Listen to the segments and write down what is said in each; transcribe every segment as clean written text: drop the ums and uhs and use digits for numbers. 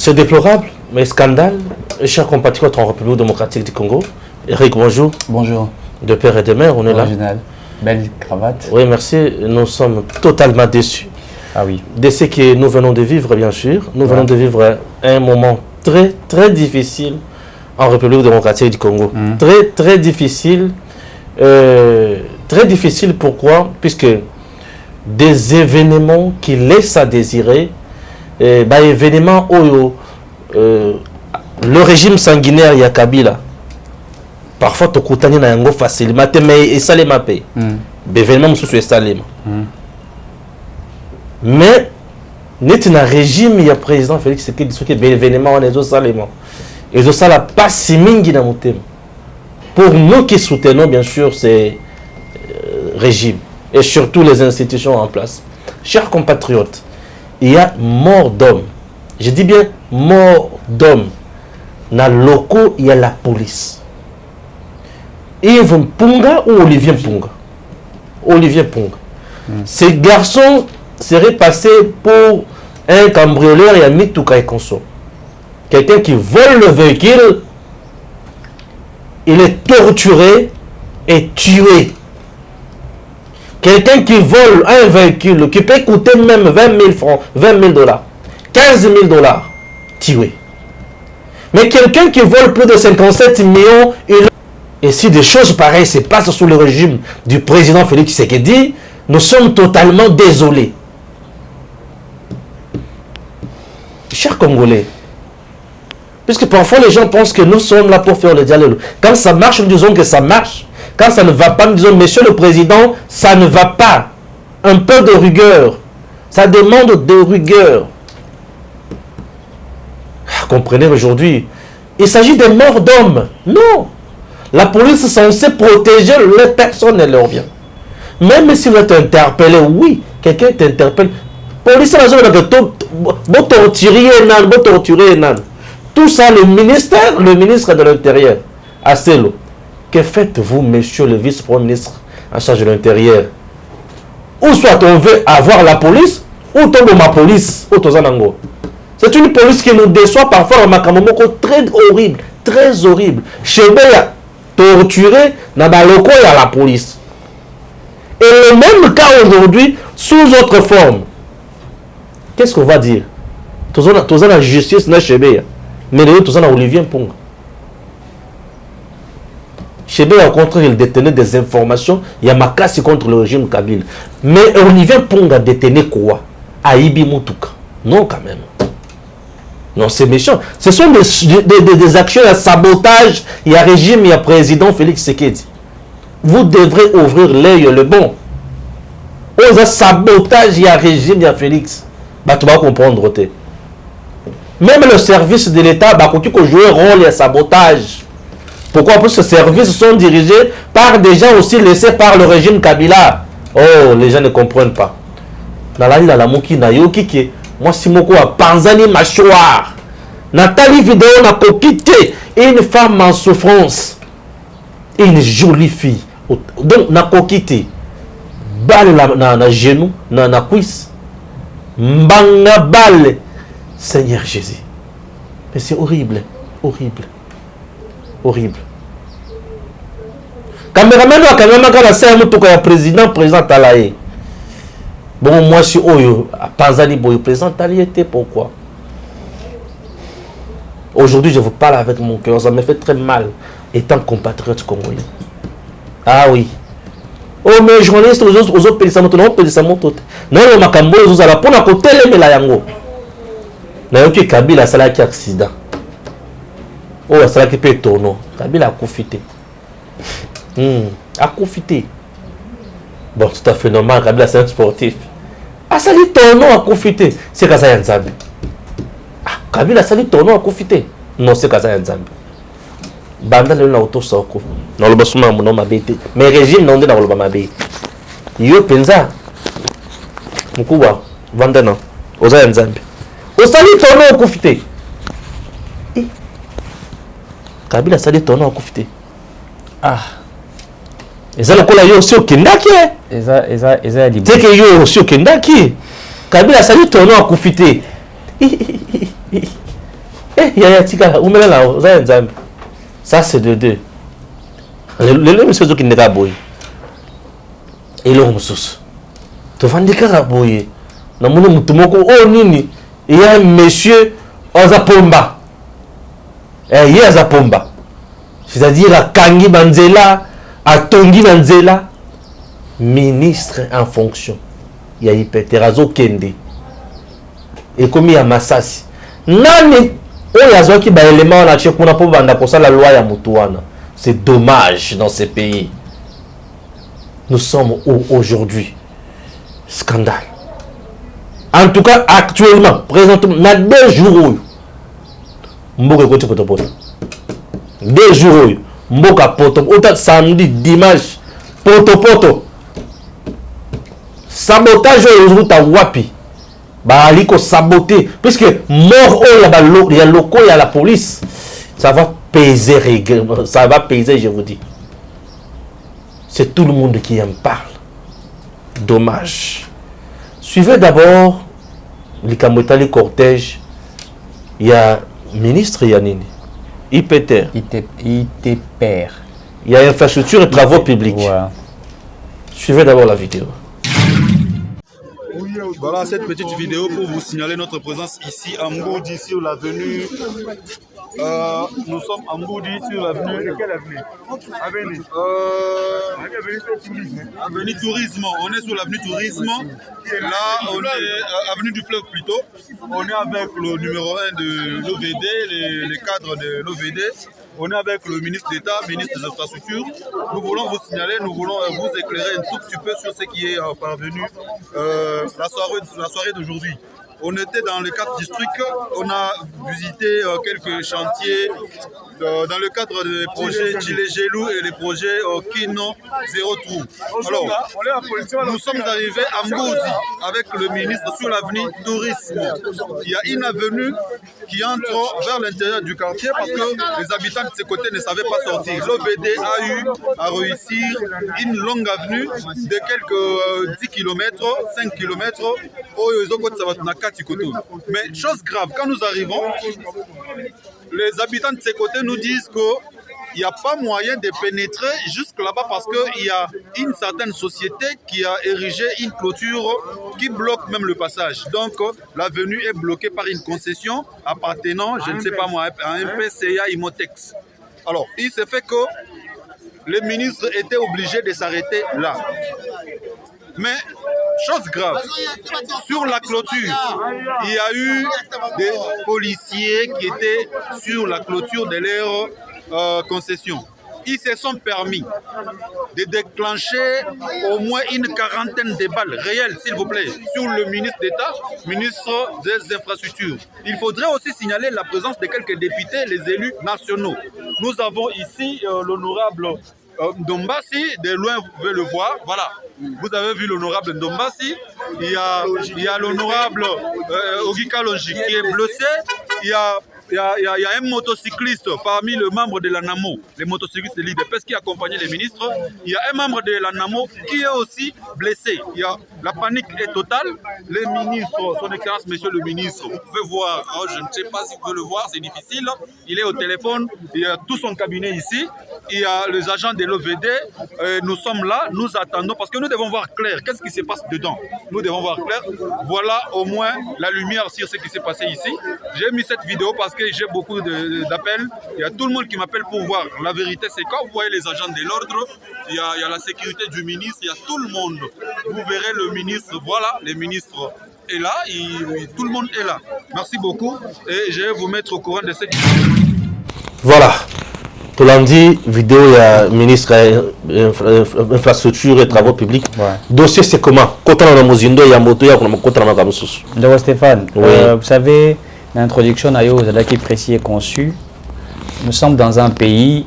C'est déplorable, mais scandale. Chers compatriotes en République démocratique du Congo, Eric, bonjour. Bonjour. De père et de mère, on est original. Là. Belle cravate. Oui, merci. Nous sommes totalement déçus. Ah oui. De ce que nous venons de vivre, bien sûr. Nous venons de vivre un moment très, très difficile en République démocratique du Congo. Très, très difficile. Très difficile, pourquoi? Puisque des événements qui laissent à désirer, événements où le régime sanguinaire il y a Kabila, parfois tu coutani na yango facilement, mais et ça les mappé. Événements sous ce salima. Mais net na régime il y a président Félix Tshisekedi ce qui est événement on est au salima. Et ça la pas si mingi na motem. Pour nous qui soutenons bien sûr ces régimes et surtout les institutions en place. Chers compatriotes, il y a mort d'hommes. Je dis bien mort d'hommes. Dans le locaux, il y a la police. Yves Mpunga ou Olivier Mpunga? Olivier Mpunga. Ces garçons seraient passés pour un cambrioleur et un mitouka et conso. Quelqu'un qui vole le véhicule, il est torturé et tué. Quelqu'un qui vole un véhicule qui peut coûter même 20 000 francs, 20 000 dollars, 15 000 dollars, tué. Mais quelqu'un qui vole plus de 57 millions, et si des choses pareilles se passent sous le régime du président Félix Tshisekedi, nous sommes totalement désolés. Chers Congolais, puisque parfois les gens pensent que nous sommes là pour faire le dialogue. Quand ça marche, nous disons que ça marche. Quand ça ne va pas, nous disons, monsieur le président, ça ne va pas. Un peu de rigueur. Ça demande de rigueur. Comprenez aujourd'hui, il s'agit des morts d'hommes. Non. La police est censée protéger les personnes et leurs biens. Même si vous êtes interpellé, oui, quelqu'un t'interpelle. Police est là, torturer. Tout ça, le ministre de l'Intérieur, Asselo. Que faites-vous, monsieur le vice-premier ministre en charge de l'Intérieur? Ou soit on veut avoir la police, ou tombe ma police, ou tozanango. C'est une police qui nous déçoit parfois en makamomoko très horrible, très horrible. Chebeya, torturé, dans le locaux, il y a la police. Et le même cas aujourd'hui, sous autre forme. Qu'est-ce qu'on va dire? Tozana la justice, na Chebeya. Mais nous, tozana Olivier Mpunga. Chebeya, au contraire, il détenait des informations. Il y a ma casse contre le régime Kabila. Mais Olivier Mpunga détenait quoi? Aïbi Moutouka. Non, quand même. Non, c'est méchant. Ce sont des actions de sabotage. Il y a régime, il y a président Félix Tshisekedi. Vous devrez ouvrir l'œil, le bon. Aux sabotage, il y a régime, il y a Félix. Bah, tu vas comprendre. Même le service de l'État, bah, quand tu peux jouer un rôle, il y a sabotage. Pourquoi? Parce que ces services sont dirigés par des gens aussi laissés par le régime Kabila. Oh, les gens ne comprennent pas. Moi, si je suis Panzani mâchoire, Nathalie vidéo n'a pas quitté une femme en souffrance, une jolie fille. Donc, n'a pas quitté. Balle na genou, na cuisse. Mbanga balle. Seigneur Jésus. Mais c'est horrible, horrible. Horrible. Caméraman wa caméraman quand la serre mutuka ya président Talaye. Bon, moi je suis Oyo, Panzani Boyo, président Talaye était pourquoi? Aujourd'hui, je vous parle avec mon cœur, ça me fait très mal, étant compatriote congolais. Ah oui. Oh, mais journalistes, aux autres pays, ça monte. Non, le Makambo, ils ont la pour la côté, mais la yango. Nayoki Kabila, c'est là qui accident. Oh, c'est là qui peut être non. Kabila a profité. A profité. Bon, tout à fait normal. Kabila, c'est un sportif. Ah, ça dit ton nom a profité. C'est Kaza Yanzambi. Ah, Kabila, ça dit ton nom a profité. Non, c'est Kaza Yanzambi. Banda, le nom auto soko. Non, le basuma, mon nom m'a bêté. Mais régime, non, dans le bas m'a bêté. Yo, penza. Moukoua, Vandana. Oza Yanzambi. Au salut, ton nom a profité. Kabila sali tono a profité. Ah. Eza lokola yo aussi okendaki. Eza libre. C'est que yo aussi okendaki. Kabila sali tono a profité. Ça, c'est de deux. Le monsieur qui n'est pas beau. Et le monsieur. Tu vas dire qu'il y a un monsieur Ozapomba. Il y a Zapomba. C'est-à-dire à Kangi Banzela, à Tongi Banzela, ministre en fonction. Il y a Ipeterazo Kende. Et comme il y a Massasi. Nani, on y a qui ba élément na tche kuna po banda kosa la loi ya mutuana. C'est dommage dans ces pays. Nous sommes où aujourd'hui? Scandale. En tout cas, actuellement, présentement, il y a 2 jours. Mboka poto poto. 2 jours. Mboka poto. Autant samedi, dimanche, poto. Sabotage aujourd'hui ta wapi. Bah aliko saboter puisque mort il y a locaux, il y a la police. Ça va peser, je vous dis. C'est tout le monde qui en parle. Dommage. Suivez d'abord les cortèges. Il y a ministre Yanini. IPTR. ITPR. Il y a infrastructure et travaux publics. Ouais. Suivez d'abord la vidéo. Voilà cette petite vidéo pour vous signaler notre présence ici à Mboudi sur l'avenue. Nous sommes à Mboudi sur l'avenue. Quelle avenue? Avenue Tourisme. On est sur l'avenue Tourisme. Là, on est avenue du Fleuve plutôt. On est avec le numéro 1 de l'OVD, les cadres de l'OVD. On est avec le ministre d'État, ministre des Infrastructures. Nous voulons vous signaler, nous voulons vous éclairer un tout petit peu sur ce qui est parvenu la soirée d'aujourd'hui. On était dans les 4 districts, on a visité quelques chantiers dans le cadre des projets Gelou et les projets Kino Zéro Trou. Alors, nous sommes arrivés à Mboudi avec le ministre sur l'avenue Tourisme. Il y a une avenue qui entre vers l'intérieur du quartier parce que les habitants de ce côté ne savaient pas sortir. L'OVD a eu à réussir une longue avenue de quelques 10 km, 5 km. Mais chose grave, quand nous arrivons, les habitants de ces côtés nous disent qu'il n'y a pas moyen de pénétrer jusque là-bas parce qu'il y a une certaine société qui a érigé une clôture qui bloque même le passage. Donc l'avenue est bloquée par une concession appartenant, je ne sais pas moi, à un PCA Imotex. Alors, il s'est fait que les ministres étaient obligés de s'arrêter là. Mais, chose grave, sur la clôture, il y a eu des policiers qui étaient sur la clôture de leur concession. Ils se sont permis de déclencher au moins une quarantaine de balles réelles, s'il vous plaît, sur le ministre d'État, ministre des Infrastructures. Il faudrait aussi signaler la présence de quelques députés, les élus nationaux. Nous avons ici l'honorable Ndombasi, de loin vous pouvez le voir, voilà. Vous avez vu l'honorable Ndombasi, il y a l'honorable Ogika Longi qui est blessé, il y a un motocycliste parmi les membres de l'ANAMO, les motocyclistes de l'IDPS qui accompagnait les ministres. Il y a un membre de l'ANAMO qui est aussi blessé. La panique est totale. Les ministres, son excellence, monsieur le ministre, vous pouvez voir, je ne sais pas si vous pouvez le voir, c'est difficile. Il est au téléphone, il y a tout son cabinet ici. Il y a les agents de l'OVD. Nous sommes là, nous attendons parce que nous devons voir clair. Qu'est-ce qui se passe dedans? Nous devons voir clair. Voilà au moins la lumière sur ce qui s'est passé ici. J'ai mis cette vidéo parce que j'ai beaucoup d'appels. Il y a tout le monde qui m'appelle pour voir. La vérité, c'est quand vous voyez les agents de l'ordre, il y a la sécurité du ministre, il y a tout le monde. Vous verrez le ministre, voilà, le ministre est là, tout le monde est là. Merci beaucoup et je vais vous mettre au courant de cette vidéo. Voilà. Pour lundi, vidéo, il y a ministre infrastructure et travaux publics. Ouais. Dossier, c'est comment? Stéphane, vous savez, l'introduction Nayo qui est précis et conçu. Nous sommes dans un pays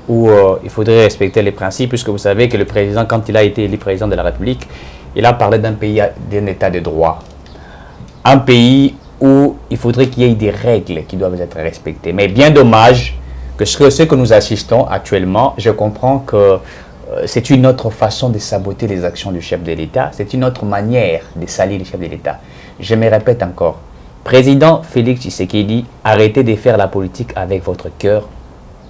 où il faudrait respecter les principes, puisque vous savez que le président, quand il a été élu président de la République, il a parlé d'un pays, d'un état de droit. Un pays où il faudrait qu'il y ait des règles qui doivent être respectées. Mais bien dommage que ce que nous assistons actuellement, je comprends que c'est une autre façon de saboter les actions du chef de l'État, c'est une autre manière de salir le chef de l'État. Je me répète encore, Président Félix Tshisekedi, arrêtez de faire la politique avec votre cœur.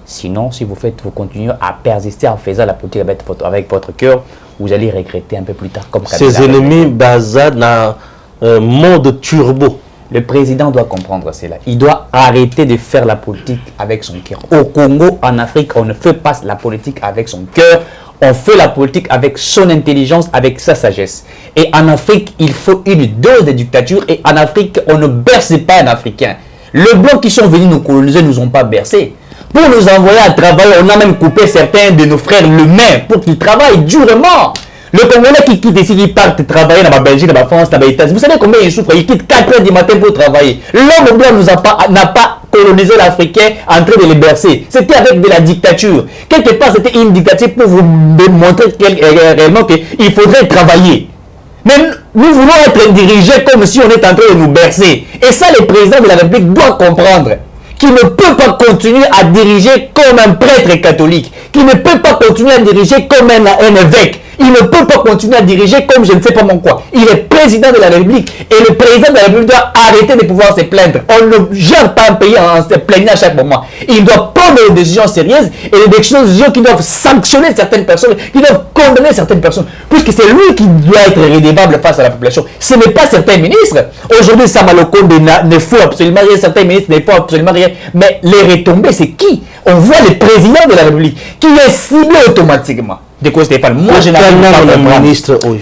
Sinon, si vous continuez à persister en faisant la politique avec votre cœur, vous allez regretter un peu plus tard. Comme ses ennemis basés dans un mode turbo. Le président doit comprendre cela. Il doit arrêter de faire la politique avec son cœur. Au Congo, en Afrique, on ne fait pas la politique avec son cœur. On fait la politique avec son intelligence, avec sa sagesse. Et en Afrique, il faut une dose de dictature. Et en Afrique, on ne berce pas un Africain. Les Blancs qui sont venus nous coloniser ne nous ont pas bercés. Pour nous envoyer à travailler, on a même coupé certains de nos frères le main pour qu'ils travaillent durement. Le Congolais qui quitte ici, qui part travailler dans la Belgique, dans la France, dans les États-Unis, vous savez combien il souffre? Il quitte 4 h du matin pour travailler. L'homme blanc n'a pas colonisé l'Africain en train de les bercer. C'était avec de la dictature. Quelque part, c'était une dictature pour vous montrer réellement qu'il faudrait travailler. Mais nous voulons être dirigés comme si on était en train de nous bercer. Et ça, le président de la République doit comprendre. Qui ne peut pas continuer à diriger comme un prêtre catholique, qui ne peut pas continuer à diriger comme un évêque, il ne peut pas continuer à diriger comme je ne sais pas mon quoi. Il est président de la République et le président de la République doit arrêter de pouvoir se plaindre. On ne gère pas un pays en se plaignant à chaque moment. Il doit prendre des décisions sérieuses et des décisions qui doivent sanctionner certaines personnes, qui doivent condamner certaines personnes, puisque c'est lui qui doit être redevable face à la population. Ce n'est pas certains ministres. Aujourd'hui, Samaloko ne faut absolument rien, certains ministres ne font absolument rien. Mais les retombées, c'est qui? On voit le président de la République qui est ciblé automatiquement. De quoi, Stéphane? Moi, je n'arrive pas à comprendre.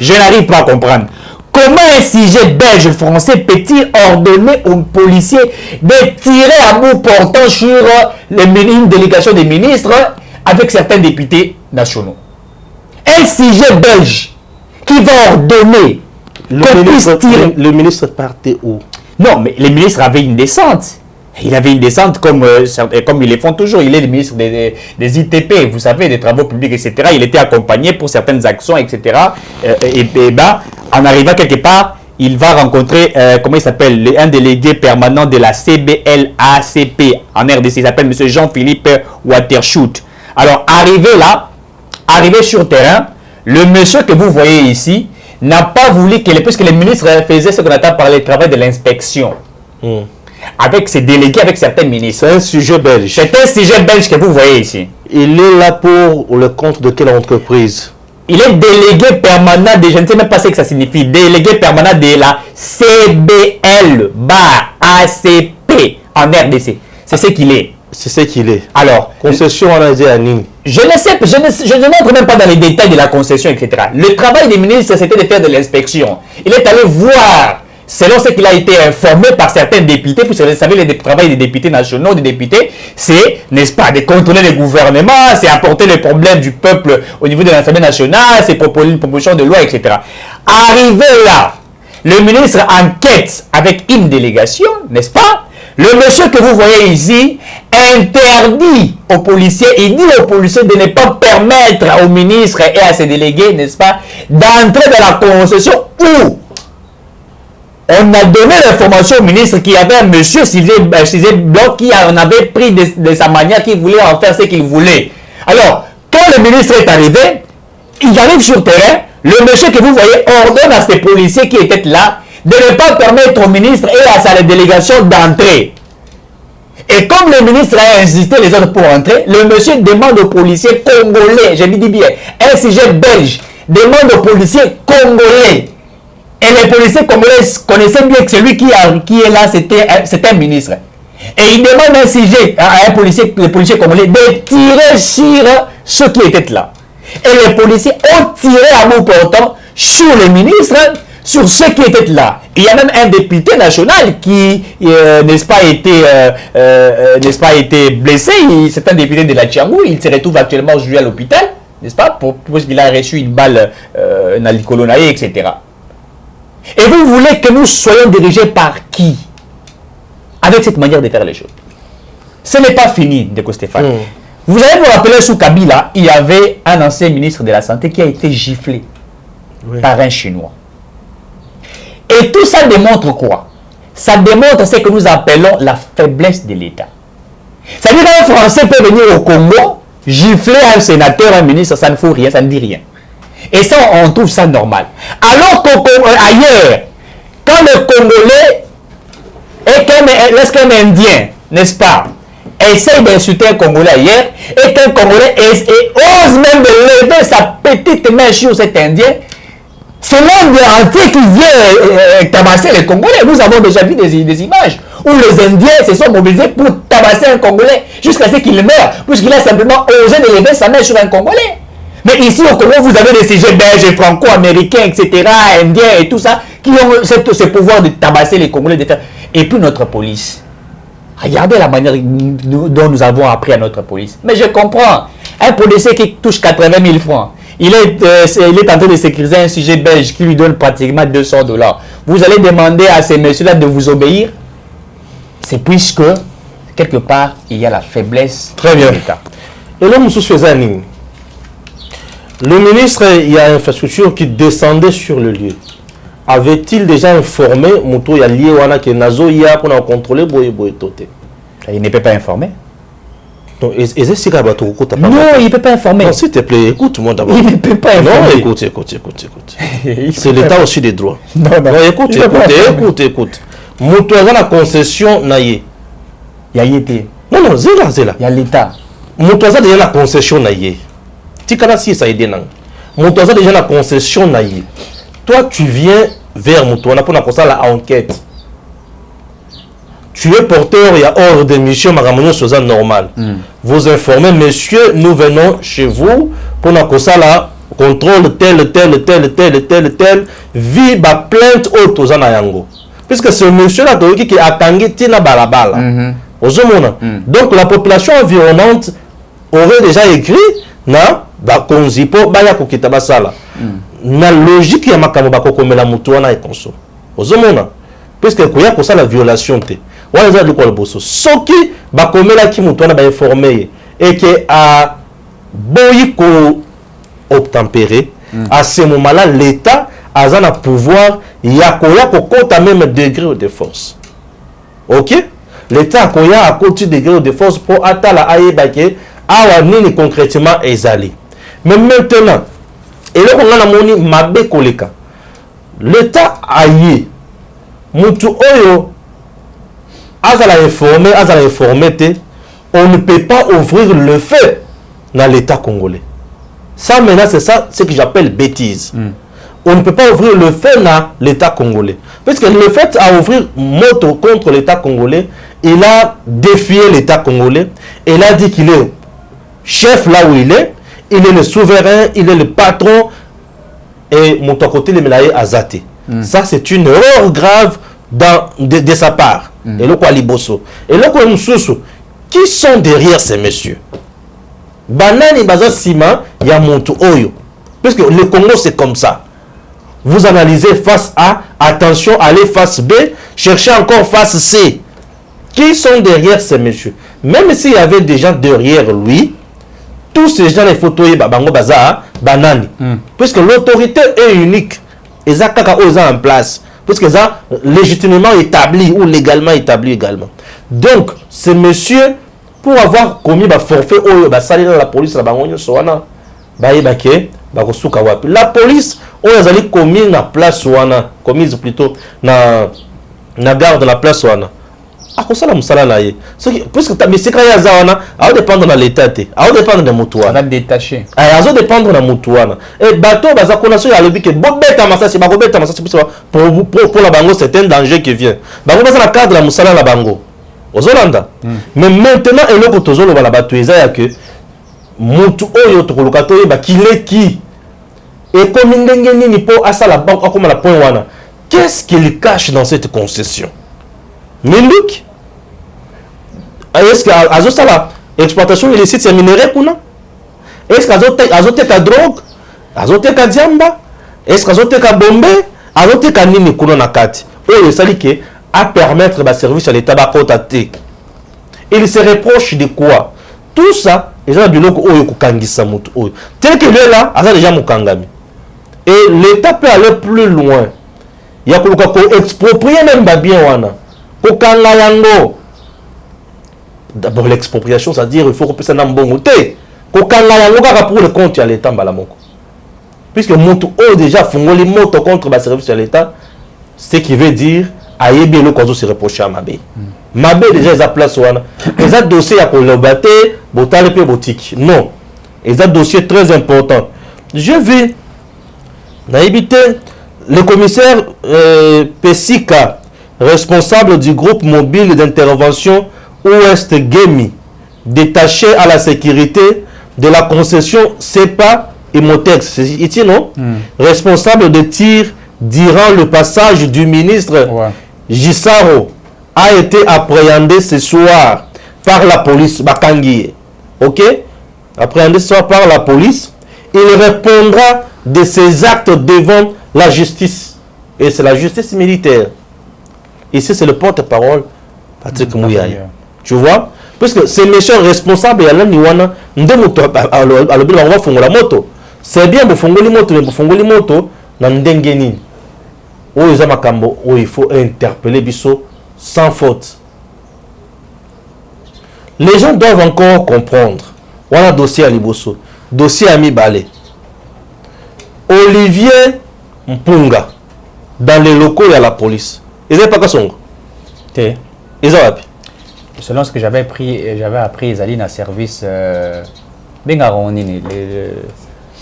Je n'arrive pas à comprendre. Comment un sujet belge français peut-il ordonner aux policiers de tirer à bout portant sur une délégation des ministres avec certains députés nationaux? Un sujet belge qui va ordonner le ministre partait où? Non, mais les ministres avaient une descente. Il avait une descente comme ils le font toujours. Il est le ministre des ITP, vous savez, des travaux publics, etc. Il était accompagné pour certaines actions, etc. En arrivant quelque part, il va rencontrer, comment il s'appelle, un délégué permanent de la CBLACP en RDC. Il s'appelle M. Jean-Philippe Watershoot. Alors, arrivé sur terrain, le monsieur que vous voyez ici n'a pas voulu puisque les ministres faisaient ce qu'on attend par le travail de l'inspection. Avec ses délégués, avec certains ministres. C'est un sujet belge. C'est un sujet belge que vous voyez ici. Il est là pour le compte de quelle entreprise? Il est délégué permanent je ne sais même pas ce que ça signifie, délégué permanent de la CBL-ACP en RDC. C'est ce qu'il est. C'est ce qu'il est. Alors, concession en Asie à Nîmes. Je ne sais, je n'entre même pas dans les détails de la concession, etc. Le travail des ministres, c'était de faire de l'inspection. Il est allé voir, selon ce qu'il a été informé par certains députés, vous savez, le travail des députés nationaux, des députés, c'est, n'est-ce pas, de contrôler le gouvernement, c'est apporter les problèmes du peuple au niveau de l'Assemblée nationale, c'est proposer une proposition de loi, etc. Arrivé là, le ministre enquête avec une délégation, n'est-ce pas? Le monsieur que vous voyez ici interdit aux policiers, il dit aux policiers de ne pas permettre aux ministres et à ses délégués, n'est-ce pas, d'entrer dans la concession où on a donné l'information au ministre qu'il y avait un monsieur Sylvain Blanc qui en avait pris de sa manière, qui voulait en faire ce qu'il voulait. Alors, quand le ministre est arrivé, il arrive sur terrain, le monsieur que vous voyez ordonne à ces policiers qui étaient là de ne pas permettre au ministre et à sa délégation d'entrer. Et comme le ministre a insisté les autres pour entrer, le monsieur demande aux policiers congolais, je lui dis bien, un sujet belge, demande aux policiers congolais. Et les policiers congolais connaissaient bien que celui qui est là, c'est un ministre. Et il demande un sujet à un policier, les policiers congolais, de tirer sur ceux qui étaient là. Et les policiers ont tiré à bout portant sur les ministres, sur ceux qui étaient là. Il y a même un député national qui, n'est-ce pas, été blessé. C'est un député de la Tchangou. Il se retrouve actuellement aujourd'hui à l'hôpital, n'est-ce pas, parce qu'il a reçu une balle dans le colonaï, etc. Et vous voulez que nous soyons dirigés par qui? Avec cette manière de faire les choses. Ce n'est pas fini, Ndeko Stéphane. Vous allez vous rappeler, sous Kabila, il y avait un ancien ministre de la Santé qui a été giflé par un Chinois. Et tout ça démontre quoi? Ça démontre ce que nous appelons la faiblesse de l'État. C'est-à-dire qu'un Français peut venir au Congo, gifler un sénateur, un ministre, ça ne fout rien, ça ne dit rien. Et ça, on trouve ça normal. Alors qu'ailleurs, quand le Congolais Et lorsqu'un Indien, n'est-ce pas, essaye d'insulter un Congolais hier, et qu'un Congolais ose même de lever sa petite main sur cet Indien, c'est l'homme entier qui vient tabasser les Congolais. Nous avons déjà vu des images où les Indiens se sont mobilisés pour tabasser un Congolais jusqu'à ce qu'il meure, puisqu'il a simplement osé de lever sa main sur un Congolais. Mais ici au Congo, vous avez des sujets belges, franco-américains, etc., indiens et tout ça, qui ont ce pouvoir de tabasser les Congolais. Et puis notre police. Regardez la manière dont nous avons appris à notre police. Mais je comprends. Un policier qui touche 80 000 francs, il est en train de sécuriser un sujet belge qui lui donne pratiquement $200. Vous allez demander à ces messieurs-là de vous obéir? C'est puisque, quelque part, il y a la faiblesse de l'État. Et là, nous faisons le ministre, il y a infrastructure qui descendait sur le lieu. Avait-il déjà informé Moutou Yalié Wana que Nazo ya pour contrôler Boye Toté? Il ne peut pas informer. Non, il ne peut pas informer. Non, s'il te plaît, écoute-moi d'abord. Il ne peut pas informer. Non, écoute. C'est l'État aussi des droits. Non, écoute. Moutou a la concession naïe. Yayete. Non, zéla. Il y a l'État. Moutou a déjà la concession naïe. Tikana si ça aide nan. Moutou a déjà la concession naïe. Toi, tu viens vers Moutouana pour la enquête. Tu es porteur, il y a ordre de mission, Maramonio Sosa normal. Vous informez, monsieur, nous venons chez vous pour la contrôle tel, vie ba plainte au Tozana Yango. Puisque ce monsieur-là, qui a tangué Tina Balabala. Donc la population environnante aurait déjà écrit, na, ba konzipo, ba ya kokita basala. Na logique ya makambo bakokomela mutu wana ekonso ozomona puisque koya kosa la violation te wana za likola boso soki bakomela ki mutu wana ba informer et que a boyi ko obtempérer à ce moment-là l'État a un pouvoir ya koya ko kota même degré de force. OK, l'État koya a côté degré de force pour atala ayebake awa nini concrètement ezali. Mais maintenant et là, on a moni mabe koleka. L'État aïe. Moutou oyo azala informé te, on ne peut pas ouvrir le feu dans l'État congolais. Ça maintenant c'est ça ce que j'appelle bêtise. On ne peut pas ouvrir le feu dans l'État congolais. Parce que le fait à ouvrir moto contre l'État congolais, il a défié l'État congolais. Il a dit qu'il est chef là où il est le souverain, il est le patron et mon côté le mélaye azate. Ça c'est une erreur grave de sa part. Et le quoi liboso. Et le quoi msusu. Qui sont derrière ces messieurs? Banani baza sima ya montu oyo. Parce que le Congo c'est comme ça. Vous analysez face A, attention, allez face B, cherchez encore face C. Qui sont derrière ces messieurs? Même s'il y avait des gens derrière lui, tous ces gens les photos bango baza banani puisque l'autorité est unique et ça kaka en place puisque ça légitimement établi ou légalement établi également. Donc ces messieurs pour avoir commis ba forfait oyo ba sali dans la police la bango nyoso wana ba yebake ba kosuka wapi la police oyo azali commis na place wana commise plutôt na garde la place wana akosala musala na ye puisque ta misika ya zawana a dépendre de l'état te a dépendre de mutuana va détacher a dépendre de mutuana et bateau baza connasso ya lobi que bobeta masasi bakobeta masasi pour la bango c'est un danger qui vient bango baza na cadre la musala la bango ozolanda mais maintenant eloko tozolo bala bato eza ya que mutu oyo tokoluka to yeba kile qui et comme ndenge nini po asala banque akoma la point wana qu'est-ce qu'il cache dans cette concession? Minduki? Est-ce que azosala exploitation illicite c'est minerai kuna? Est-ce que azoteka drogue? Azoteka diamba? Est-ce que azoteka bombe? Azoteka nini kuna na kati? Oyo sali ke à permettre ba service à l'État ba kotate. Il se reproche de quoi? Tout ça, les gens biloko oyo kokangisa mutu oyo. Tel que lui là, aza déjà mukangami. Et l'État peut aller plus loin. Il y a ko exproprier même ba bien wana. Kokanga yango. D'abord l'expropriation, c'est-à-dire il faut que ça n'en bon côté. Kokanga yango kaka pour le compte à l'État balamoko. Puisque mutu o déjà fongoli moto contre ba service à l'État, ce qui veut dire ayebi eloko azo se reprocher à Mabé. Mabé déjà ils a place wana. Ils a dossier à kolobaté, botale pe boutique. Non. Ils a dossier très important. Je vu naïbité le commissaire Pessika, responsable du groupe mobile d'intervention Ouest Gemi, détaché à la sécurité de la concession CEPA et Motex, c'est ici non? Responsable de tir durant le passage du ministre Gisaro, a été appréhendé ce soir par la police Bakangi. Ok? Appréhendé ce soir par la police. Il répondra de ses actes devant la justice. Et c'est la justice militaire. Ici, c'est le porte-parole Patrick Mouyaye. Tu vois? Parce que ces méchants responsables, il y a l'aniwana, c'est bien de faire la moto, mais pour faire la moto, il faut interpeller Bisso sans faute. Les gens doivent encore comprendre. On a un dossier à Liboso, dossier à Mibale. Olivier Mpunga, dans les locaux, il y a la police. Ils n'avaient pas qu'à son. Ils ont appris. Selon ce que j'avais appris, ils allaient dans le service.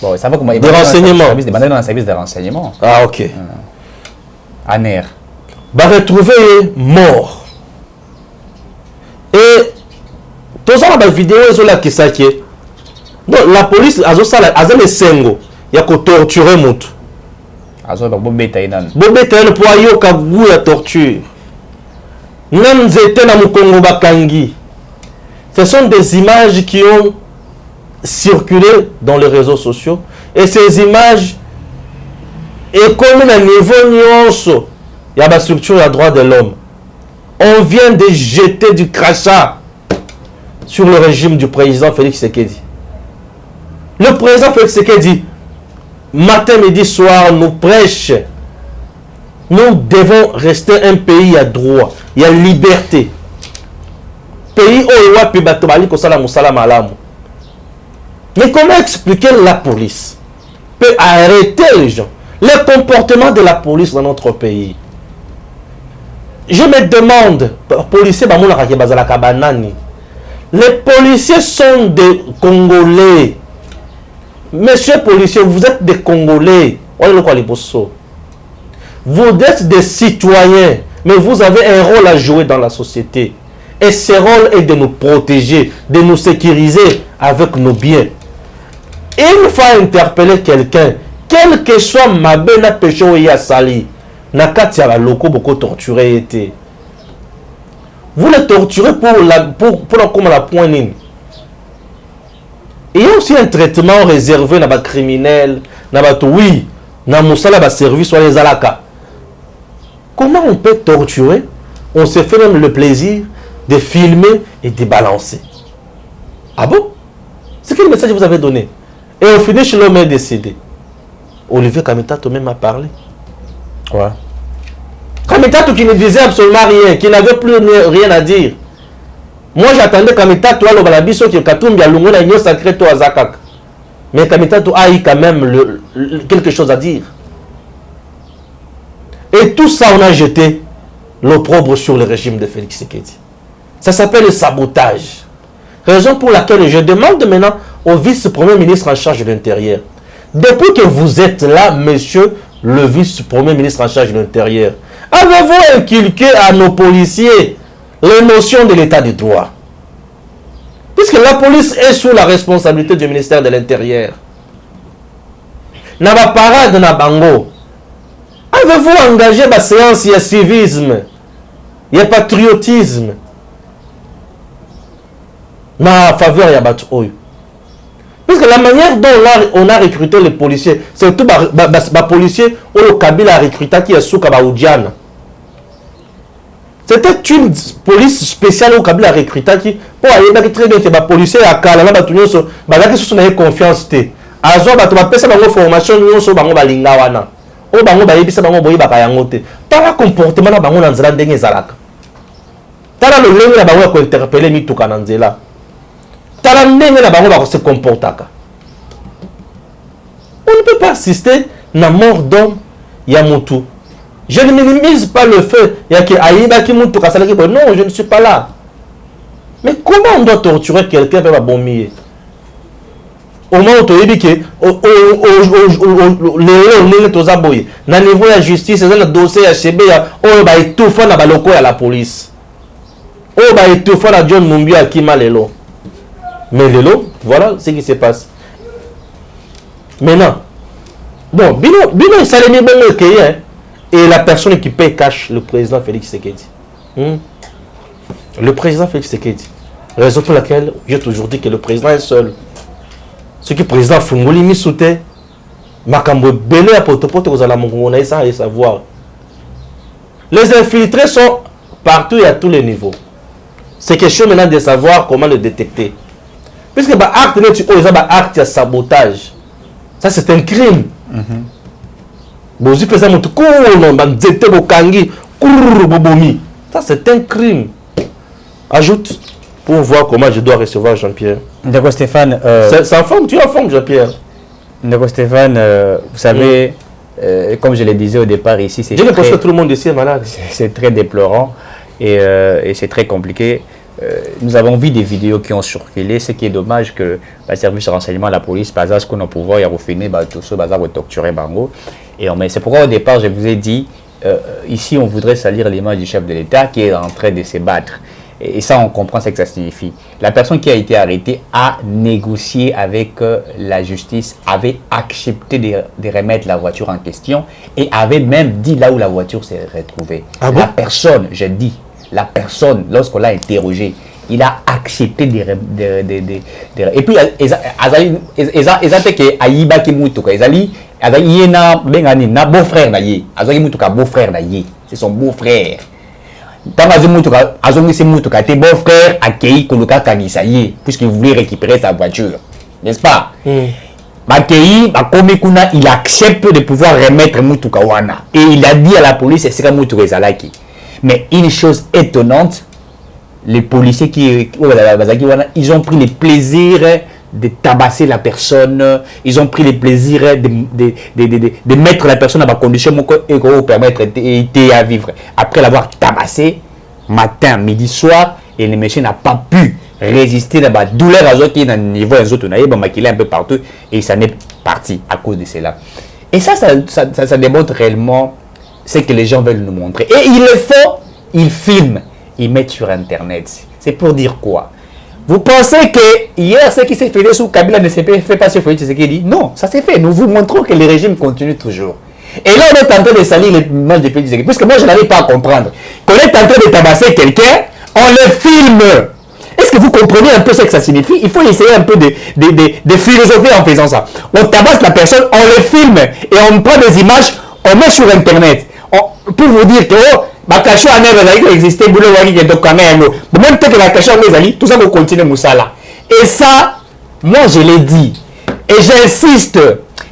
Bon, ça va comment de renseignement. Dans un service de renseignement. Ah, ok. Aner. Va retrouver mort. Et tout ça, la vidéo, ils ont là qui s'inquiète. Donc, la police, a des sengo. Il y a qu'à torturer Moutou. Bobetaïnan pour aller au Kabou la torture. Même zété na Mukongo Bakangi. Ce sont des images qui ont circulé dans les réseaux sociaux. Et ces images, et comme un niveau nyonso, il y a la structure des droits de l'homme. On vient de jeter du crachat sur le régime du président Félix Tshisekedi. Le président Félix Tshisekedi, matin, midi, soir, nous prêche. Nous devons rester un pays à droit, il y a liberté. Pays où il y a pu battre salam. Mais comment expliquer la police peut arrêter les gens, le comportement de la police dans notre pays? Je me demande, les policiers sont des Congolais. Monsieur policier, vous êtes des Congolais. Vous êtes des citoyens, mais vous avez un rôle à jouer dans la société. Et ce rôle est de nous protéger, de nous sécuriser avec nos biens. Une fois interpeller quelqu'un, quel que soit ma belle péché ou ya sali, nakati ya loko beaucoup torturé été. Vous le torturez pour comme la poignée. Il y a aussi un traitement réservé à les criminels, oui, dans le service ou les alaka. Comment on peut torturer? On se fait même le plaisir de filmer et de balancer. Ah bon? C'est quel message vous avez donné? Et au final, l'homme est décédé. Olivier Kamitato même a parlé. Ouais. Kamitato qui ne disait absolument rien, qui n'avait plus rien à dire. Moi j'attendais Kamitato à l'Obalabiso qui Katumbi à Lungona Nyo Sacré to Azakak. Mais Kamitato a eu quand même quelque chose à dire. Et tout ça, on a jeté l'opprobre sur le régime de Félix Tshisekedi. Ça s'appelle le sabotage. Raison pour laquelle je demande maintenant au vice-premier ministre en charge de l'Intérieur. Depuis que vous êtes là, monsieur le vice-premier ministre en charge de l'Intérieur, avez-vous inculqué à nos policiers les notions de l'état de droit? Puisque la police est sous la responsabilité du ministère de l'Intérieur. Naba parade na bango. Avez-vous engagé ma séance, il y a civisme, il y a patriotisme na faveur, il y a batoy. Parce que la manière dont on a recruté les policiers, c'est surtout les policiers où le Kabila a recruté qui est sous Kabaoudiana. C'était une police spéciale au Kabila a recruté qui, pour aller très bien, les policiers à Kalana, ils ont confiance. Azo, ils ont formation, ils ont balingawana. O bango bayebisa bango boyi bakayango te. Tala comportement na bango na nzela ndenge ezalaka. Tala lolenge na bango ya ko interpeller mituka na nzela. Tala ndenge na bango ba ko se comportaka. On ne peut pas assister na mort d'homme ya mutu. Je ne minimise pas le fait. Il y a qui Aïba qui monte pour casser. Non, je ne suis pas là. Mais comment on doit torturer quelqu'un pour bomber? Au moment où tu dis que le niveau de la justice, le dossier HB, on va étouffer la police. On va étouffer la John Mumbi à Kima Lelo. Mais Lelo, voilà ce qui se passe. Maintenant, bon, Bino, ça les met bien et la personne qui paye cash, le président Félix Tshisekedi. Le président Félix Tshisekedi. Raison pour laquelle j'ai toujours dit que le président est seul. Ce que le président Fungoli Missoute, Makambo Belé à Potopoto, vous allez sans savoir. Les infiltrés sont partout et à tous les niveaux. C'est question maintenant de savoir comment le détecter. Puisque l'acte de sabotage, ça c'est un crime. Ça c'est un crime. Ajoute pour voir comment je dois recevoir Jean-Pierre. D'accord Stéphane. C'est en forme, tu es en forme Jean-Pierre. D'accord Stéphane, vous savez, comme je le disais au départ ici, c'est que tout le monde ici est malade. C'est très déplorant et c'est très compliqué. Nous avons vu des vidéos qui ont circulé, ce qui est dommage que le service de renseignement, la police, par exemple, ce qu'on a pouvoir, il y a refini, tout ça, torturer Bango. Mais c'est pourquoi au départ, je vous ai dit, ici, on voudrait salir l'image du chef de l'État qui est en train de se battre. Et ça, on comprend ce que ça signifie. La personne qui a été arrêtée a négocié avec la justice, avait accepté de remettre la voiture en question et avait même dit là où la voiture s'est retrouvée. Ah bon? La personne, j'ai dit, la personne, lorsqu'on l'a interrogé, il a accepté et puis ezate ke ayiba ki mutuka ezali na bengani na beau-frère na ye azali mutuka beau-frère na ye, c'est son beau-frère. Tant azali mutuka azongisi mutuka te beau-frère akei koluka kanisa ye puisqu'il voulait récupérer sa voiture, n'est-ce pas? Bakei bakomi kuna, il accepte de pouvoir remettre mutuka wana et il a dit à la police c'est que mutuka ezalaki. Mais une chose étonnante, les policiers ils ont pris le plaisir de tabasser la personne, ils ont pris le plaisir de mettre la personne dans la condition qui permettre à vivre. Après l'avoir tabassé, matin, midi, soir, et le monsieur n'a pas pu résister à la douleur qui est dans le niveau des autres, il est un peu partout, et ça n'est parti à cause de cela. Et ça démontre réellement ce que les gens veulent nous montrer. Et ils le font, ils filment, ils mettent sur Internet. C'est pour dire quoi? Vous pensez que hier, ce qui s'est fait sous Kabila ne s'est fait pas sur Félix Tshisekedi? Non, ça s'est fait. Nous vous montrons que le régime continue toujours. Et là, on est en train de salir l'image de Félix Tshisekedi. Puisque moi, je n'arrive pas à comprendre. Qu'on est en train de tabasser quelqu'un, on le filme. Est-ce que vous comprenez un peu ce que ça signifie? Il faut essayer un peu de philosopher en faisant ça. On tabasse la personne, on le filme et on prend des images, on met sur Internet. Pour vous dire que Bakasho a never existé, boulot waki qui est donc quand même. Même que Bakasho a tout ça vous continue Moussala. Et ça, moi je l'ai dit. Et j'insiste,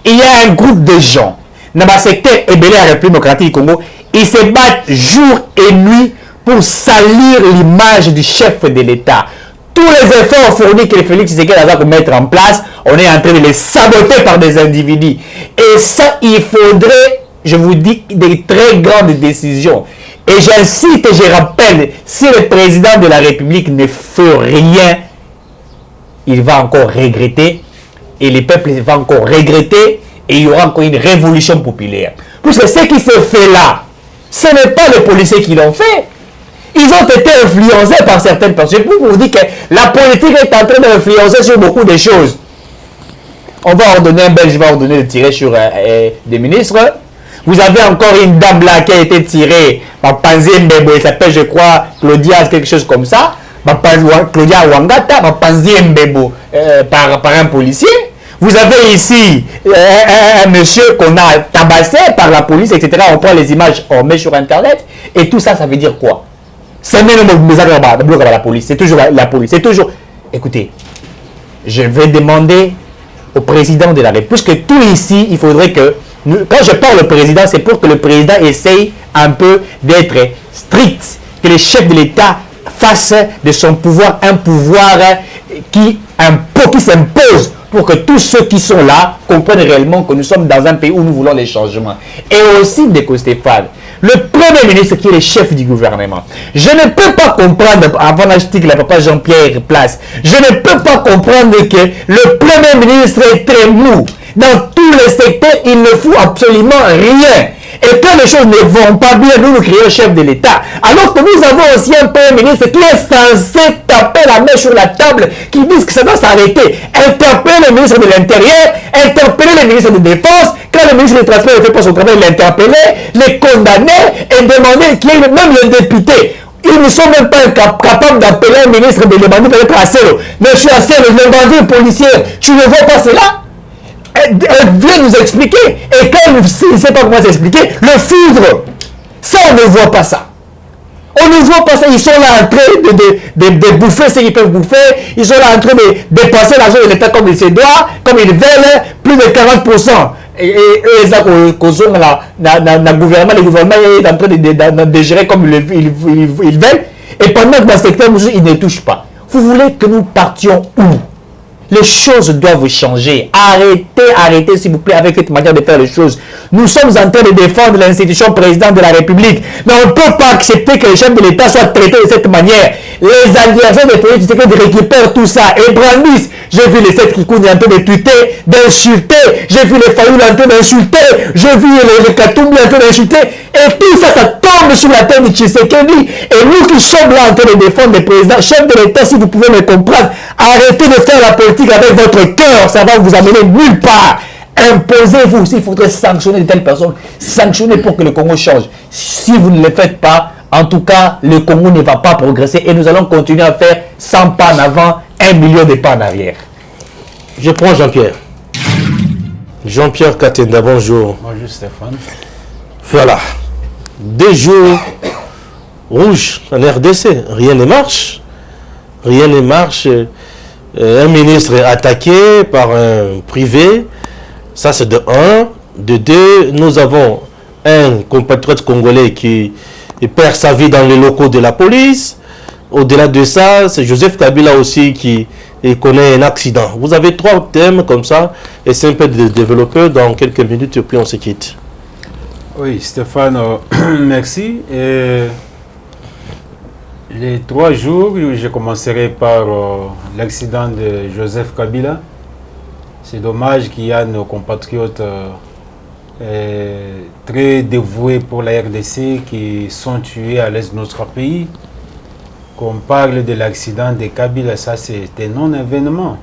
il y a un groupe de gens dans le secteur ébélé à la République démocratique du Congo, ils se battent jour et nuit pour salir l'image du chef de l'État. Tous les efforts fournis que Félix Tshisekedi a pour mettre en place, on est en train de les saboter par des individus. Et ça, il faudrait, je vous dis, des très grandes décisions. Et j'incite et je rappelle, si le président de la République ne fait rien, il va encore regretter, et le peuple va encore regretter, et il y aura encore une révolution populaire. Puisque ce qui se fait là, ce n'est pas les policiers qui l'ont fait. Ils ont été influencés par certaines personnes. Pour vous dire que la politique est en train d'influencer sur beaucoup de choses. On va ordonner, un Belge va ordonner de tirer sur des ministres. Vous avez encore une dame là qui a été tirée par Panzi Mbebo, elle s'appelle, je crois, Claudia, quelque chose comme ça. Claudia Wangata, par Panzi Mbebo, par un policier. Vous avez ici un monsieur qu'on a tabassé par la police, etc. On prend les images, on met sur Internet. Et tout ça, ça veut dire quoi? C'est même la police. C'est toujours la police. C'est toujours... Écoutez, je vais demander au président de la République, puisque tout ici, il faudrait que... Quand je parle au président, c'est pour que le président essaye un peu d'être strict, que le chef de l'État fasse de son pouvoir un pouvoir qui s'impose, pour que tous ceux qui sont là comprennent réellement que nous sommes dans un pays où nous voulons les changements. Et aussi, Ndeko Stéphane, le Premier ministre qui est le chef du gouvernement. Je ne peux pas comprendre, avant l'article, le papa Jean-Pierre Place, je ne peux pas comprendre que le Premier ministre est très mou. Dans tous les secteurs, il ne fout absolument rien. Et quand les choses ne vont pas bien, nous crions chef de l'État. Alors que nous avons aussi un Premier ministre qui est censé taper la main sur la table, qui dit que ça doit s'arrêter. Interpeller le ministre de l'Intérieur, interpeller le ministre de la Défense. Quand le ministre des Transports ne fait pas son travail, l'interpeller, les condamner et demander qu'il y ait même les députés. Ils ne sont même pas capables d'appeler un ministre de demander peut-être à Celo. Monsieur Asselo, le bandit policier, tu ne vois pas cela? Elle vient nous expliquer. Et quand il ne sait pas comment s'expliquer, le foudre. Ça, on ne voit pas ça. On ne voit pas ça. Ils sont là en train de bouffer ce qu'ils peuvent bouffer. Ils sont là en train de dépasser l'argent de l'État comme il se doit, comme ils veulent, plus de 40%. Et ça, le gouvernement est en train de gérer comme ils veulent. Et pendant que dans ce secteur, ils ne touchent pas. Vous voulez que nous partions où? Les choses doivent changer. Arrêtez s'il vous plaît avec cette manière de faire les choses. Nous sommes en train de défendre l'institution président de la République. Mais on ne peut pas accepter que les chefs de l'État soient traités de cette manière. Les adversaires des pays du secret récupèrent tout ça et brandissent. J'ai vu les 7 Kikouni en train de tweeter, d'insulter. J'ai vu les Fayoul en train d'insulter. J'ai vu les Katoumbi en train d'insulter. Et tout ça, ça tombe sur la tête de Tshisekedi. Et nous qui sommes là en train de défendre les présidents, chefs de l'État, si vous pouvez me comprendre, arrêtez de faire la politique avec votre cœur. Ça va vous amener nulle part. Imposez-vous. S'il faudrait sanctionner de telles personnes, sanctionnez pour que le Congo change. Si vous ne le faites pas, en tout cas, le Congo ne va pas progresser et nous allons continuer à faire 100 pas en avant, 1 million de pas en arrière. Je prends Jean-Pierre. Jean-Pierre Katenda, bonjour. Bonjour Stéphane. Voilà. 2 jours rouges en RDC. Rien ne marche. Rien ne marche. Un ministre est attaqué par un privé. Ça, c'est de 1. De 2, nous avons un compatriote congolais qui perd sa vie dans les locaux de la police. Au-delà de ça, c'est Joseph Kabila aussi qui connaît un accident. Vous avez 3 thèmes comme ça, et c'est un peu de développer dans quelques minutes, et puis on se quitte. Oui, Stéphane, merci. Et les 3 jours, je commencerai par l'accident de Joseph Kabila. C'est dommage qu'il y a nos compatriotes très dévoués pour la RDC qui sont tués à l'est de notre pays. Qu'on parle de l'accident de Kabila, ça c'est un non-événement.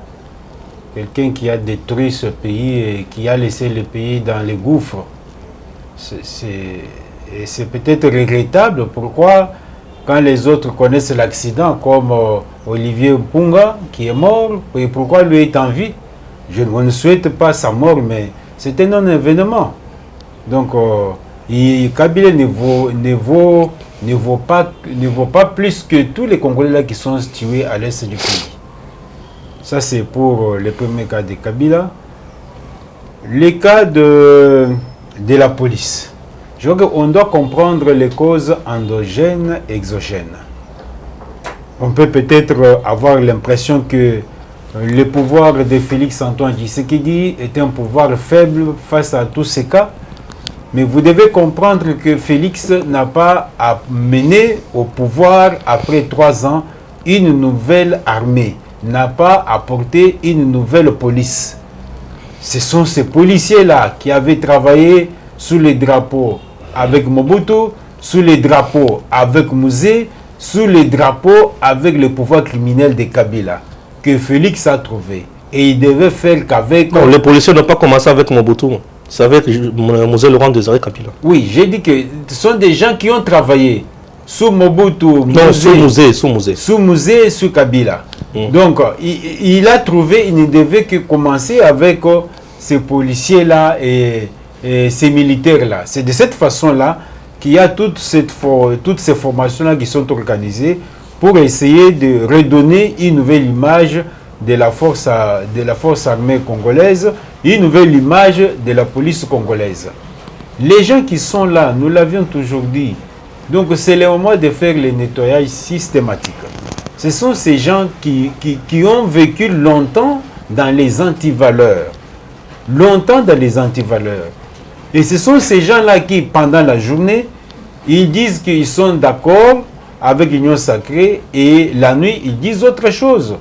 Quelqu'un qui a détruit ce pays et qui a laissé le pays dans les gouffres. C'est peut-être regrettable. Pourquoi, quand les autres connaissent l'accident, comme Olivier Mpunga qui est mort, et pourquoi lui est en vie? On ne souhaite pas sa mort, mais c'est un non-événement. Donc, Kabila ne vaut pas plus que tous les Congolais là qui sont tués à l'est du pays. Ça, c'est pour le premier cas de Kabila. Le cas de la police. Je crois qu'on doit comprendre les causes endogènes et exogènes. On peut peut-être avoir l'impression que le pouvoir de Félix Antoine Tshisekedi est un pouvoir faible face à tous ces cas. Mais vous devez comprendre que Félix n'a pas amené au pouvoir, après 3 ans, une nouvelle armée, n'a pas apporté une nouvelle police. Ce sont ces policiers-là qui avaient travaillé sous les drapeaux avec Mobutu, sous les drapeaux avec Mouzé, sous les drapeaux avec le pouvoir criminel de Kabila, que Félix a trouvé. Et il devait faire qu'avec... Non, les policiers n'ont pas commencé avec Mobutu. C'est avec Mosé Laurent Désiré Kabila. Oui, j'ai dit que ce sont des gens qui ont travaillé sous Mobutu, non, sous Mouzé, sous Kabila. Donc, il a trouvé, il ne devait que commencer avec ces policiers-là et ces militaires-là. C'est de cette façon-là qu'il y a toutes ces formations-là qui sont organisées pour essayer de redonner une nouvelle image de la force armée congolaise, une nouvelle image de la police congolaise. Les gens qui sont là, nous l'avions toujours dit, donc c'est le moment de faire le nettoyage systématique. Ce sont ces gens qui ont vécu longtemps dans les antivaleurs. Longtemps dans les antivaleurs. Et ce sont ces gens-là qui, pendant la journée, ils disent qu'ils sont d'accord avec l'Union sacrée et la nuit, ils disent autre chose.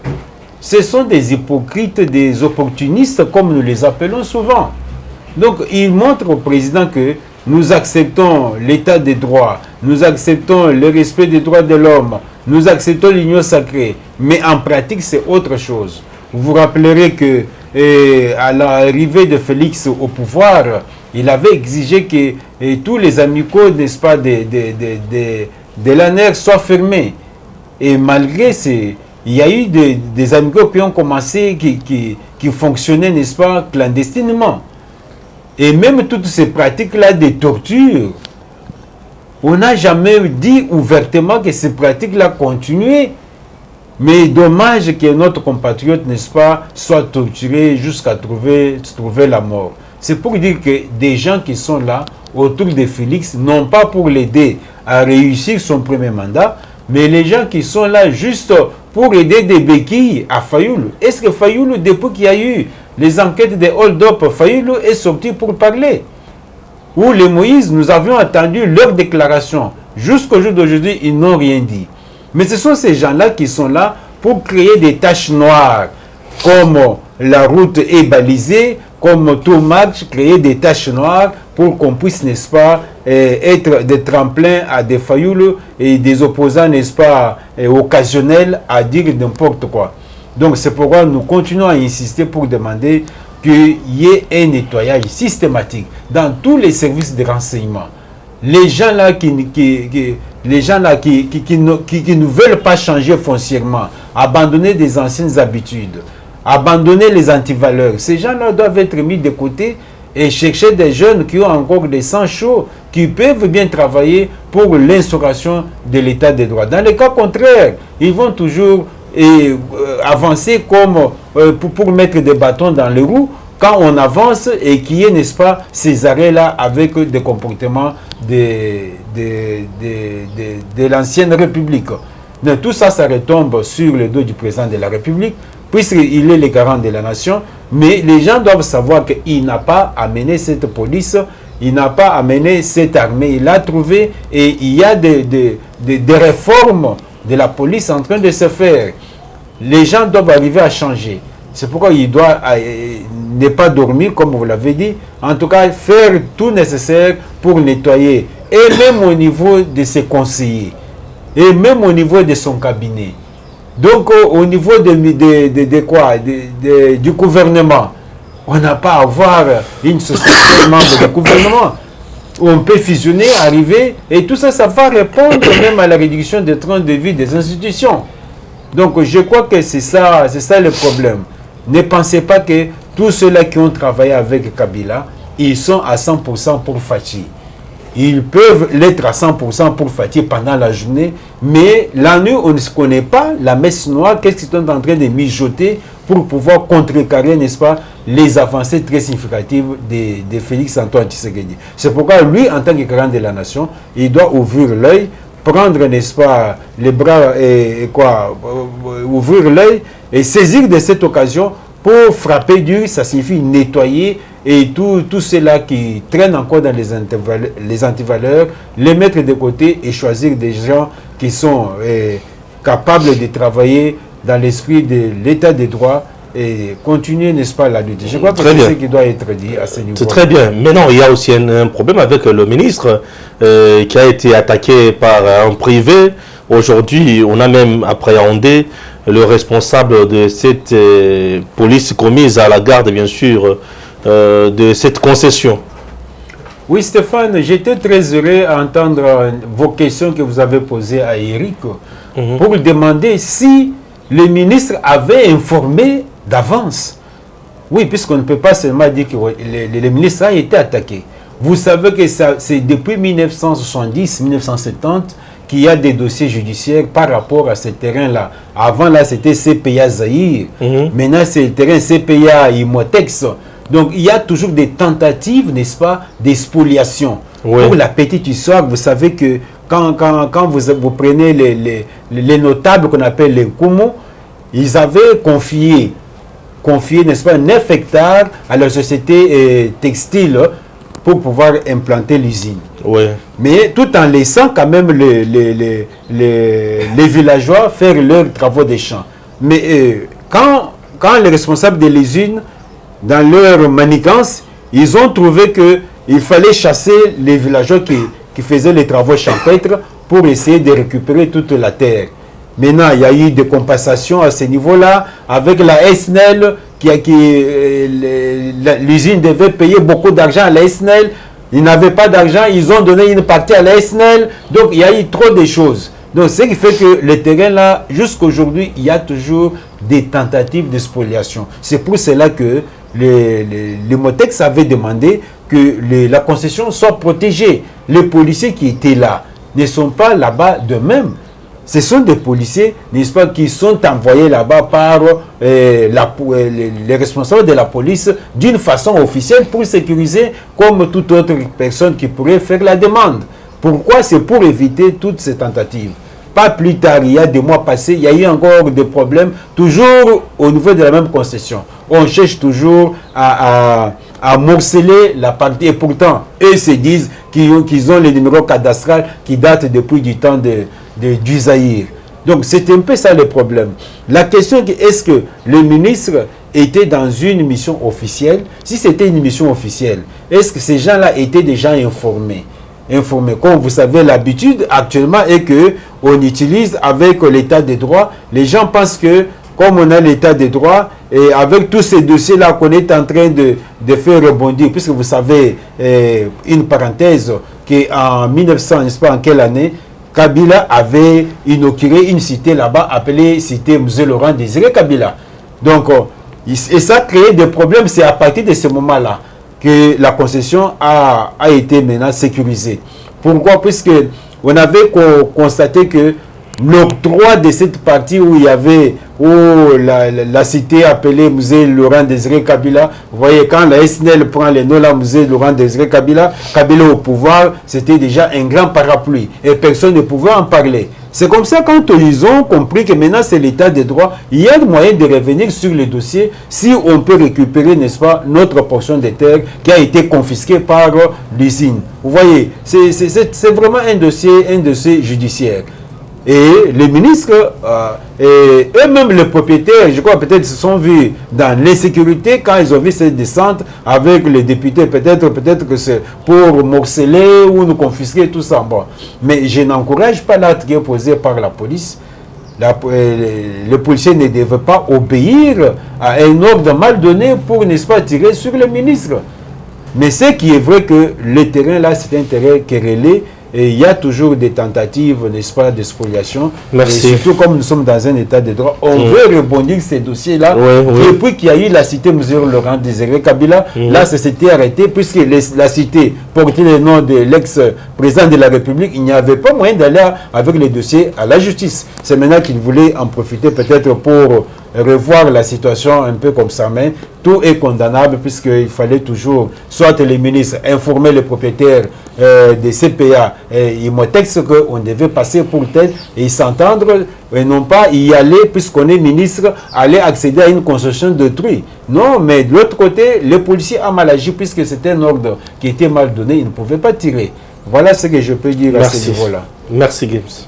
Ce sont des hypocrites, des opportunistes, comme nous les appelons souvent. Donc, ils montrent au président que nous acceptons l'état des droits, nous acceptons le respect des droits de l'homme, nous acceptons l'Union sacrée. Mais en pratique, c'est autre chose. Vous vous rappellerez que à l'arrivée de Félix au pouvoir, il avait exigé que tous les amicaux, n'est-ce pas, de l'ANER soient fermés. Et malgré il y a eu des amicaux qui ont commencé, qui fonctionnaient, n'est-ce pas, clandestinement. Et même toutes ces pratiques-là de torture, on n'a jamais dit ouvertement que ces pratiques-là continuaient. Mais dommage que notre compatriote, n'est-ce pas, soit torturé jusqu'à trouver la mort. C'est pour dire que des gens qui sont là autour de Félix, non pas pour l'aider à réussir son premier mandat, mais les gens qui sont là juste pour aider des béquilles à Fayoulou. Est-ce que Fayoulou, depuis qu'il y a eu les enquêtes de hold-up, Fayoulou est sorti pour parler? Ou les Moïse, nous avions attendu leur déclaration. Jusqu'au jour d'aujourd'hui, ils n'ont rien dit. Mais ce sont ces gens-là qui sont là pour créer des taches noires, comme la route est balisée, comme tout match, créer des taches noires pour qu'on puisse, n'est-ce pas, être des tremplins à des Fayoulou et des opposants, n'est-ce pas, occasionnels à dire n'importe quoi. Donc c'est pourquoi nous continuons à insister pour demander qu'il y ait un nettoyage systématique dans tous les services de renseignement. Les gens là qui ne veulent pas changer foncièrement, abandonner des anciennes habitudes, abandonner les antivaleurs, ces gens-là doivent être mis de côté et chercher des jeunes qui ont encore des sangs chauds, qui peuvent bien travailler pour l'instauration de l'état des droits. Dans le cas contraire, ils vont toujours avancer comme pour mettre des bâtons dans les roues quand on avance et qu'il y ait, n'est-ce pas, ces arrêts-là avec des comportements de l'ancienne République. Donc, tout ça, ça retombe sur le dos du président de la République, puisqu'il est le garant de la nation. Mais les gens doivent savoir qu'il n'a pas amené cette police, il n'a pas amené cette armée. Il a trouvé, et il y a des réformes de la police en train de se faire. Les gens doivent arriver à changer. C'est pourquoi il doit ne pas dormir, comme vous l'avez dit. En tout cas, faire tout nécessaire pour nettoyer. Et même au niveau de ses conseillers. Et même au niveau de son cabinet. Donc, au niveau du gouvernement, on n'a pas à avoir une société de membres du gouvernement. On peut fusionner, arriver, et tout ça, ça va répondre même à la réduction des trains de vie des institutions. Donc, je crois que c'est ça le problème. Ne pensez pas que tous ceux-là qui ont travaillé avec Kabila, ils sont à 100% pour Fachi. Ils peuvent l'être à 100% pour Fachi pendant la journée, mais la nuit, on ne se connaît pas la messe noire, qu'est-ce qu'ils sont en train de mijoter pour pouvoir contrecarrer, n'est-ce pas, les avancées très significatives de Félix Antoine Tshisekedi. C'est pourquoi lui, en tant que garant de la nation, il doit ouvrir l'œil, prendre, n'est-ce pas, les bras ouvrir l'œil et saisir de cette occasion pour frapper dur, ça signifie nettoyer et tout ceux-là qui traînent encore dans les antivaleurs, les mettre de côté et choisir des gens qui sont capables de travailler dans l'esprit de l'état des droits et continuer, n'est-ce pas, la lutte. Je crois que c'est ce qui doit être dit à ce niveau. C'est très bien. Mais non, il y a aussi un problème avec le ministre qui a été attaqué par un privé. Aujourd'hui, on a même appréhendé le responsable de cette police commise à la garde, bien sûr, de cette concession. Oui, Stéphane, j'étais très heureux à entendre vos questions que vous avez posées à Eric pour demander si le ministre avait informé d'avance. Oui, puisqu'on ne peut pas seulement dire que le ministre a été attaqué. Vous savez que c'est depuis 1970-1970 qu'il y a des dossiers judiciaires par rapport à ce terrain-là. Avant, là, c'était CPA Zahir. Maintenant, c'est le terrain CPA Imotex. Donc, il y a toujours des tentatives, n'est-ce pas, d'expoliation. Oui. Pour la petite histoire, vous savez que quand vous prenez les notables qu'on appelle les Koumou, ils avaient confié confié, n'est-ce pas, 9 hectares à la société textile pour pouvoir implanter l'usine. Oui. Mais tout en laissant quand même les villageois faire leurs travaux des champs. Mais quand les responsables de l'usine, dans leur manigance, ils ont trouvé qu'il fallait chasser les villageois qui faisaient les travaux champêtres pour essayer de récupérer toute la terre. Maintenant, il y a eu des compensations à ce niveau-là, avec la SNEL, l'usine devait payer beaucoup d'argent à la SNEL. Ils n'avaient pas d'argent, ils ont donné une partie à la SNEL. Donc, il y a eu trop de choses. Donc, ce qui fait que le terrain là, jusqu'aujourd'hui, il y a toujours des tentatives de spoliation. C'est pour cela que le Motex avait demandé que la concession soit protégée. Les policiers qui étaient là ne sont pas là-bas d'eux-mêmes. Ce sont des policiers, n'est-ce pas, qui sont envoyés là-bas par les responsables de la police d'une façon officielle pour sécuriser comme toute autre personne qui pourrait faire la demande. Pourquoi? C'est pour éviter toutes ces tentatives. Pas plus tard, il y a des mois passés, il y a eu encore des problèmes, toujours au niveau de la même concession. On cherche toujours à morceler la partie. Et pourtant, eux se disent qu'ils ont les numéros cadastrales qui datent depuis du temps du Zaïre. Donc, c'est un peu ça le problème. La question est, est-ce que le ministre était dans une mission officielle? Si c'était une mission officielle, est-ce que ces gens-là étaient déjà informés? Comme vous savez, l'habitude actuellement est que on utilise avec l'état de droit. Les gens pensent que comme on a l'état de droit et avec tous ces dossiers-là qu'on est en train de faire rebondir, puisque vous savez, une parenthèse, qu'en 1900, n'est-ce pas, en quelle année, Kabila avait inauguré une cité là-bas appelée cité Musée Laurent Désiré Kabila. Donc, et ça a créé des problèmes. C'est à partir de ce moment-là que la concession a été maintenant sécurisée. Pourquoi? Puisque on avait constaté que l'octroi de cette partie où il y avait la cité appelée Musée Laurent Désiré Kabila, vous voyez, quand la SNEL prend le nom là, Musée Laurent Désiré Kabila, Kabila au pouvoir, c'était déjà un grand parapluie et personne ne pouvait en parler. C'est comme ça quand ils ont compris que maintenant c'est l'état de droit, il y a le moyen de revenir sur le dossier si on peut récupérer, n'est-ce pas, notre portion de terre qui a été confisquée par l'usine. Vous voyez, c'est vraiment un dossier judiciaire. Et les ministres et eux-mêmes les propriétaires, je crois peut-être se sont vus dans l'insécurité quand ils ont vu cette descente avec les députés. Peut-être que c'est pour morceler ou nous confisquer tout ça. Bon. Mais je n'encourage pas l'acte qui est posé par la police. Les policiers ne devaient pas obéir à un ordre mal donné pour, n'est-ce pas, tirer sur le ministre. Mais ce qui est vrai que le terrain là, c'est un terrain querellé. Et il y a toujours des tentatives, n'est-ce pas, de spoliation. Merci. Et surtout comme nous sommes dans un état de droit, on veut rebondir ces dossiers-là. Oui. Depuis qu'il y a eu la cité Musée Laurent Désiré Kabila, là, ça s'était arrêté, puisque la cité portait le nom de l'ex-président de la République. Il n'y avait pas moyen d'aller avec les dossiers à la justice. C'est maintenant qu'il voulait en profiter peut-être pour revoir la situation un peu comme ça, mais tout est condamnable puisqu'il fallait toujours, soit les ministres informer les propriétaires des CPA et Imotex qu'on devait passer pour tel et s'entendre et non pas y aller puisqu'on est ministre, aller accéder à une concession d'autrui. Non, mais de l'autre côté, les policiers ont mal agi puisque c'était un ordre qui était mal donné, ils ne pouvaient pas tirer. Voilà ce que je peux dire à ce niveau-là. Merci Gibbs.